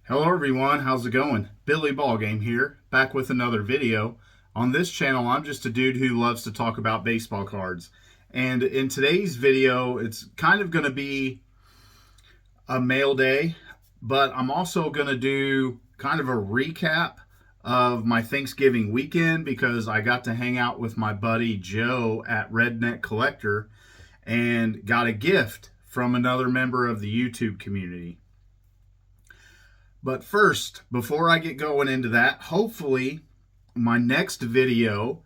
Hello everyone, how's it going? Billy Ballgame here, back with another video. On this channel, I'm just a dude who loves to talk about baseball cards. And in today's video, it's kind of going to be a mail day, but I'm also going to do kind of a recap of my Thanksgiving weekend because I got to hang out with my buddy Joe at Redneck Collector and got a gift from another member of the YouTube community. But first, before I get going into that, hopefully my next video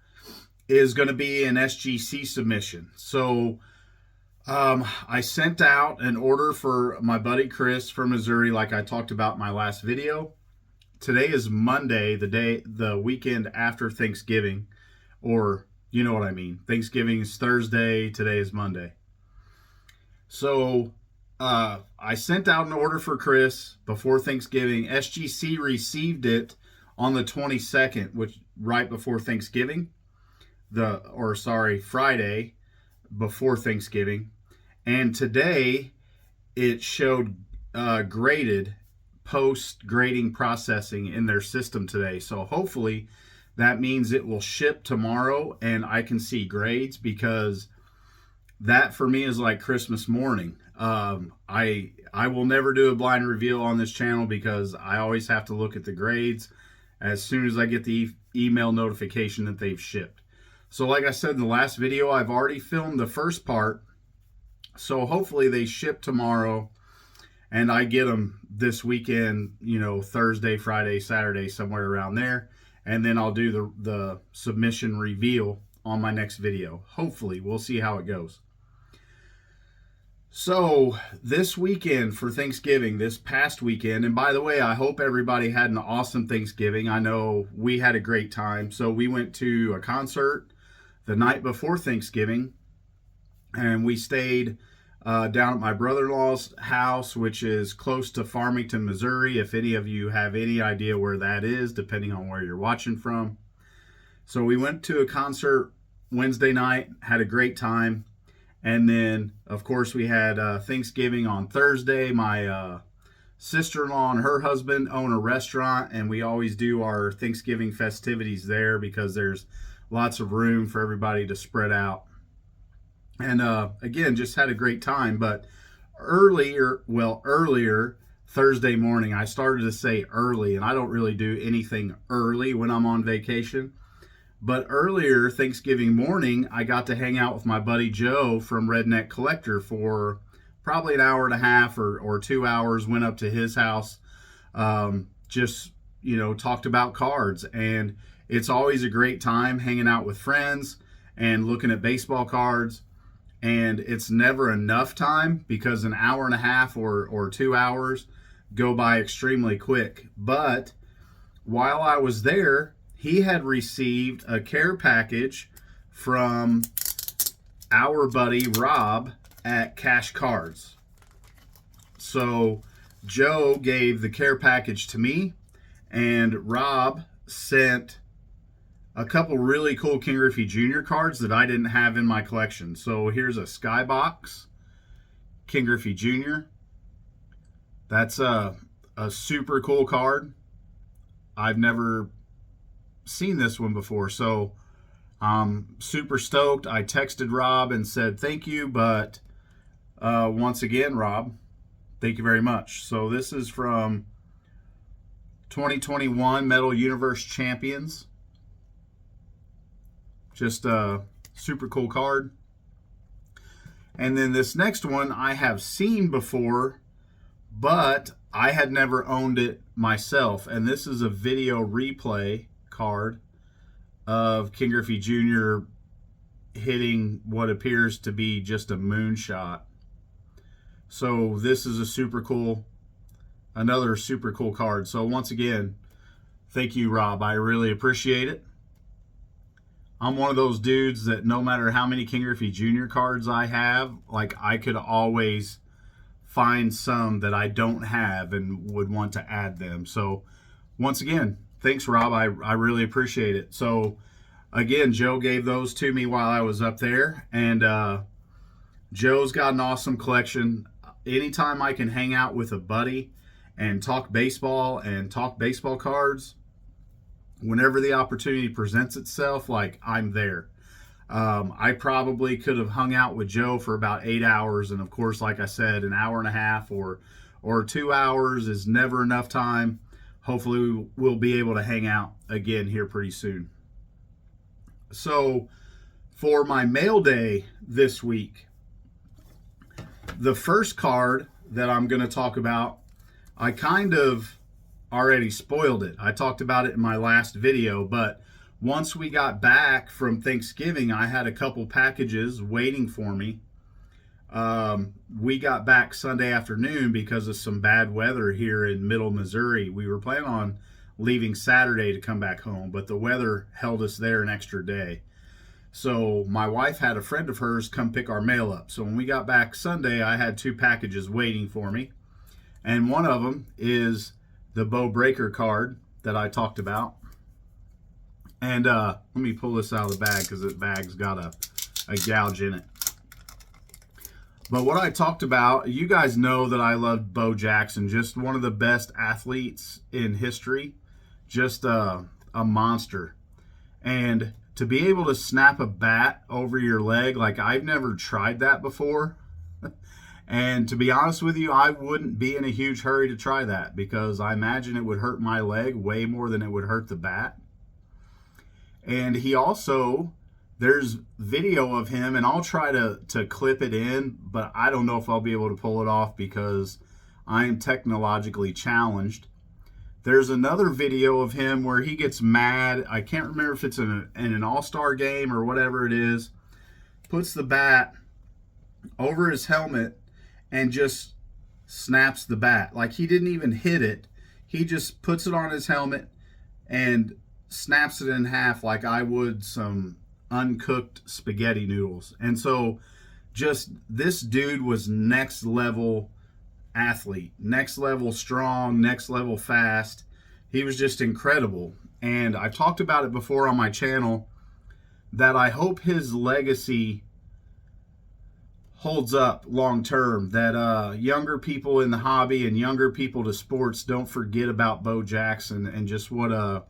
is going to be an SGC submission. So I sent out an order for my buddy Chris from Missouri, like I talked about in my last video. Today is Monday, the weekend after Thanksgiving, or you know what I mean. Thanksgiving is Thursday, today is Monday. So I sent out an order for Chris before Thanksgiving. SGC received it on the 22nd, which right before Thanksgiving, Friday before Thanksgiving. And today it showed graded post-grading processing in their system today. So hopefully that means it will ship tomorrow and I can see grades, because that for me is like Christmas morning. I will never do a blind reveal on this channel because I always have to look at the grades as soon as I get the email notification that they've shipped. So like I said in the last video, I've already filmed the first part. So hopefully they ship tomorrow and I get them this weekend, you know, Thursday, Friday, Saturday, somewhere around there. And then I'll do the submission reveal on my next video. Hopefully, we'll see how it goes. So this weekend for Thanksgiving, this past weekend, and by the way, I hope everybody had an awesome Thanksgiving. I know we had a great time. So we went to a concert the night before Thanksgiving, and we stayed down at my brother-in-law's house, which is close to Farmington, Missouri, if any of you have any idea where that is, depending on where you're watching from. So we went to a concert Wednesday night, had a great time. And then, of course, we had Thanksgiving on Thursday. My sister-in-law and her husband own a restaurant, and we always do our Thanksgiving festivities there because there's lots of room for everybody to spread out. And again, just had a great time. But earlier Thursday morning, I started to say early, and I don't really do anything early when I'm on vacation. But earlier Thanksgiving morning, I got to hang out with my buddy Joe from Redneck Collector for probably an hour and a half or 2 hours. Went up to his house, just, you know, talked about cards. And it's always a great time hanging out with friends and looking at baseball cards. And it's never enough time because an hour and a half or 2 hours go by extremely quick. But while I was there, he had received a care package from our buddy Rob at Cash Cards. So Joe gave the care package to me, and Rob sent a couple really cool King Griffey Jr. cards that I didn't have in my collection. So here's a Skybox King Griffey Jr. That's a super cool card. I've never seen this one before, so I'm super stoked. I texted Rob and said thank you, but once again, Rob, thank you very much. So this is from 2021 Metal Universe Champions. Just a super cool card. And then this next one I have seen before, but I had never owned it myself. And this is a video replay card of King Griffey Jr. hitting what appears to be just a moonshot. So this is another super cool card. So once again, thank you, Rob. I really appreciate it. I'm one of those dudes that no matter how many King Griffey Jr. cards I have, like I could always find some that I don't have and would want to add them. So once again, thanks, Rob. I really appreciate it. So again, Joe gave those to me while I was up there, and Joe's got an awesome collection. Anytime I can hang out with a buddy and talk baseball and talk baseball cards, whenever the opportunity presents itself, like, I'm there. I probably could have hung out with Joe for about 8 hours, and of course, like I said, an hour and a half or 2 hours is never enough time. Hopefully, we'll be able to hang out again here pretty soon. So, for my mail day this week, the first card that I'm going to talk about, I kind of already spoiled it. I talked about it in my last video, but once we got back from Thanksgiving, I had a couple packages waiting for me. We got back Sunday afternoon because of some bad weather here in middle Missouri. We were planning on leaving Saturday to come back home, but the weather held us there an extra day. So my wife had a friend of hers come pick our mail up. So when we got back Sunday, I had 2 packages waiting for me. And one of them is the Bo Breaker card that I talked about. And let me pull this out of the bag because the bag's got a gouge in it. But what I talked about, you guys know that I love Bo Jackson, just one of the best athletes in history, just a monster. And to be able to snap a bat over your leg, like, I've never tried that before. And to be honest with you, I wouldn't be in a huge hurry to try that because I imagine it would hurt my leg way more than it would hurt the bat. And he also, there's video of him, and I'll try to clip it in, but I don't know if I'll be able to pull it off because I am technologically challenged. There's another video of him where he gets mad. I can't remember if it's in an all-star game or whatever it is. Puts the bat over his helmet and just snaps the bat. Like, he didn't even hit it. He just puts it on his helmet and snaps it in half like I would some uncooked spaghetti noodles. And so just, this dude was next level athlete, next level strong, next level fast. He was just incredible. And I've talked about it before on my channel that I hope his legacy holds up long term, that younger people in the hobby and younger people to sports don't forget about Bo Jackson and just what a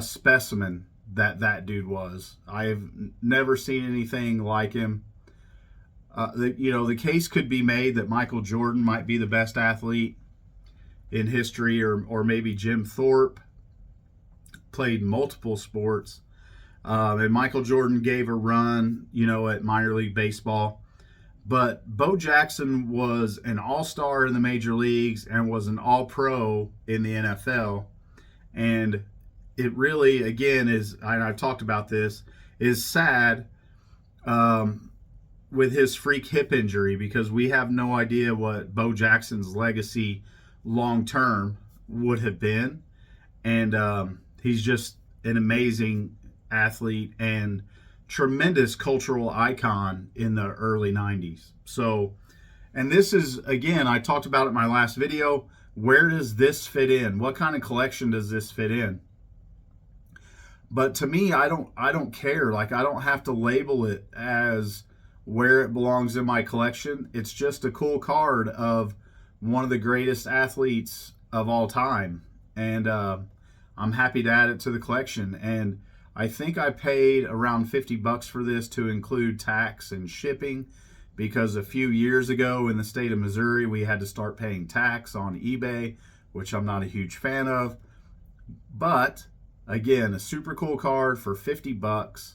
specimen that dude was. I've never seen anything like him. The case could be made that Michael Jordan might be the best athlete in history, or maybe Jim Thorpe. Played multiple sports. And Michael Jordan gave a run, at minor league baseball. But Bo Jackson was an all-star in the major leagues and was an all-pro in the NFL. And it really, again, is, and I've talked about this, is sad with his freak hip injury, because we have no idea what Bo Jackson's legacy long-term would have been. And he's just an amazing athlete and tremendous cultural icon in the early 90s. So, and this is, again, I talked about it in my last video. Where does this fit in? What kind of collection does this fit in? But to me, I don't care. Like, I don't have to label it as where it belongs in my collection. It's just a cool card of one of the greatest athletes of all time. And I'm happy to add it to the collection. And I think I paid around $50 for this to include tax and shipping, because a few years ago in the state of Missouri, we had to start paying tax on eBay, which I'm not a huge fan of. But again, a super cool card for $50.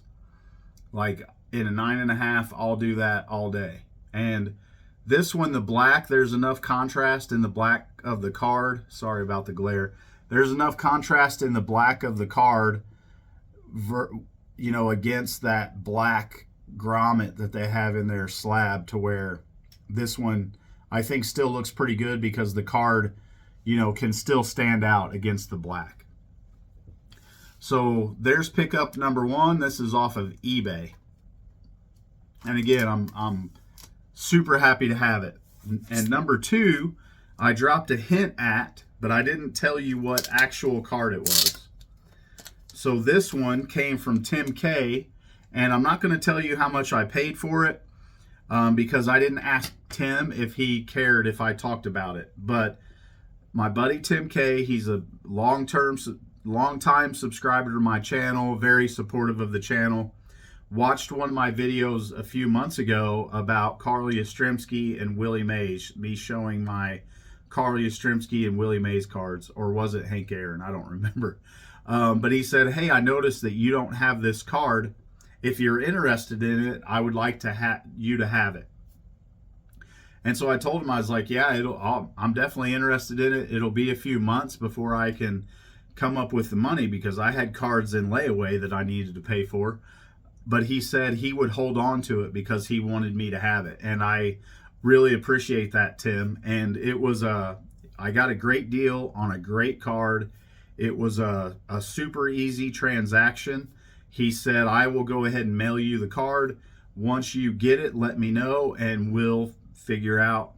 Like, in a 9.5, I'll do that all day. And this one, the black, there's enough contrast in the black of the card. Sorry about the glare. There's enough contrast in the black of the card, against that black grommet that they have in their slab, to where this one, I think, still looks pretty good because the card, can still stand out against the black. So there's pickup number 1. This is off of eBay. And again, I'm super happy to have it. And number 2, I dropped a hint at, but I didn't tell you what actual card it was. So this one came from Tim K, and I'm not going to tell you how much I paid for it because I didn't ask Tim if he cared if I talked about it. But my buddy Tim K, he's a long time subscriber to my channel, very supportive of the channel. Watched one of my videos a few months ago about Carl Yastrzemski and Willie Mays, me showing my Carl Yastrzemski and Willie Mays cards, or was it Hank Aaron? I don't remember. But he said, hey, I noticed that you don't have this card. If you're interested in it, I would like to you to have it. And so I told him, I was like, yeah, I'm definitely interested in it. It'll be a few months before I can come up with the money, because I had cards in layaway that I needed to pay for. But he said he would hold on to it because he wanted me to have it. And I really appreciate that, Tim. And it was I got a great deal on a great card. It was a super easy transaction. He said, I will go ahead and mail you the card. Once you get it, let me know and we'll figure out,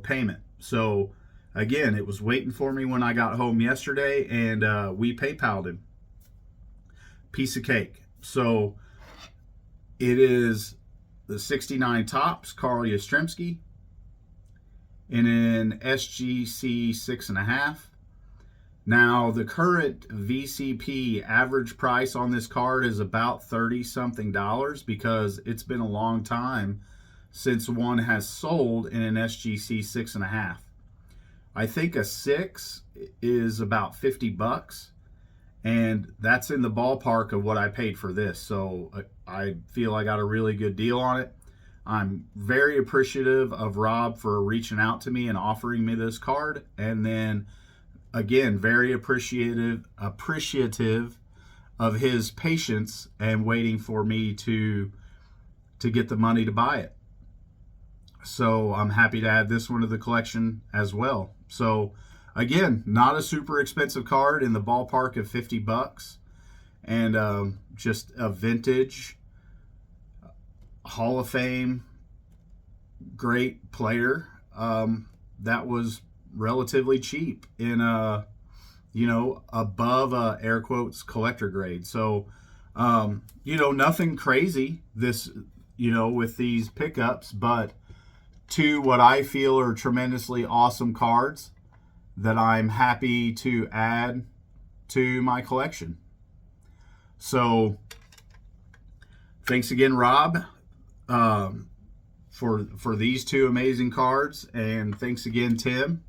payment. So again, it was waiting for me when I got home yesterday, and we PayPal'd him. Piece of cake. So it is the 69 Topps, Carl Yastrzemski, in an SGC 6.5. Now, the current VCP average price on this card is about $30-something, because it's been a long time since one has sold in an SGC 6.5. I think a 6 is about $50, and that's in the ballpark of what I paid for this. So I feel I got a really good deal on it. I'm very appreciative of Rob for reaching out to me and offering me this card. And then again, very appreciative of his patience and waiting for me to get the money to buy it. So I'm happy to add this one to the collection as well. So again, not a super expensive card, in the ballpark of $50, and just a vintage Hall of Fame great player that was relatively cheap in above air quotes collector grade. So nothing crazy this with these pickups, but two what I feel are tremendously awesome cards that I'm happy to add to my collection. So thanks again, Rob, for these two amazing cards, and thanks again, Tim.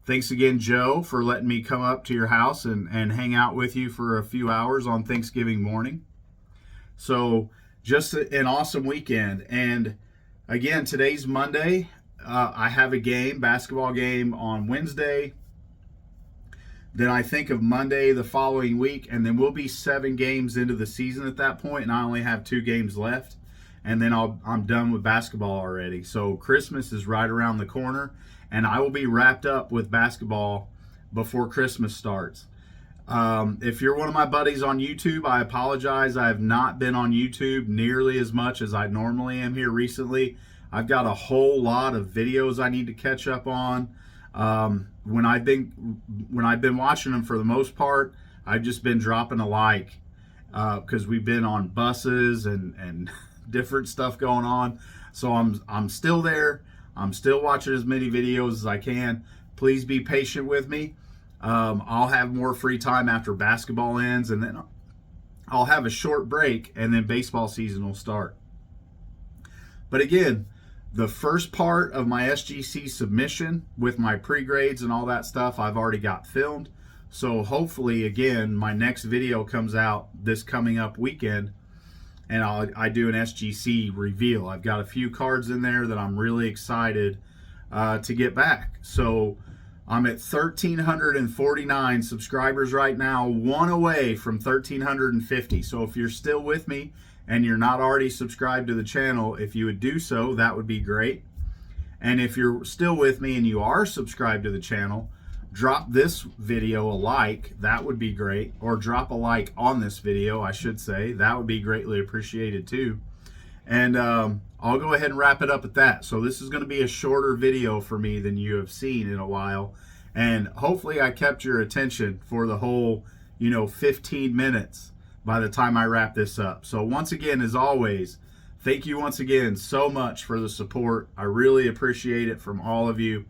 Thanks again, Joe, for letting me come up to your house and hang out with you for a few hours on Thanksgiving morning. So just an awesome weekend. And again, today's Monday. I have a basketball game on Wednesday. Then I think of Monday the following week, and then we'll be 7 games into the season at that point, and I only have 2 games left. And then I'm done with basketball already. So Christmas is right around the corner, and I will be wrapped up with basketball before Christmas starts. If you're one of my buddies on YouTube, I apologize. I have not been on YouTube nearly as much as I normally am here recently. I've got a whole lot of videos I need to catch up on. When I've been watching them, for the most part, I've just been dropping a like, because we've been on buses and different stuff going on. So I'm still there. I'm still watching as many videos as I can. Please be patient with me. I'll have more free time after basketball ends, and then I'll have a short break, and then baseball season will start. But again, the first part of my SGC submission with my pre-grades and all that stuff, I've already got filmed. So hopefully, again, my next video comes out this coming up weekend, and I do an SGC reveal. I've got a few cards in there that I'm really excited to get back. So I'm at 1,349 subscribers right now, one away from 1,350. So if you're still with me and you're not already subscribed to the channel, if you would do so, that would be great. And if you're still with me and you are subscribed to the channel, drop this video a like. That would be great. Or drop a like on this video, I should say. That would be greatly appreciated too. And I'll go ahead and wrap it up at that. So this is going to be a shorter video for me than you have seen in a while. And hopefully I kept your attention for the whole, 15 minutes by the time I wrap this up. So once again, as always, thank you once again so much for the support. I really appreciate it from all of you.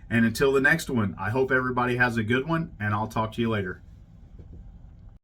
And until the next one, I hope everybody has a good one, and I'll talk to you later.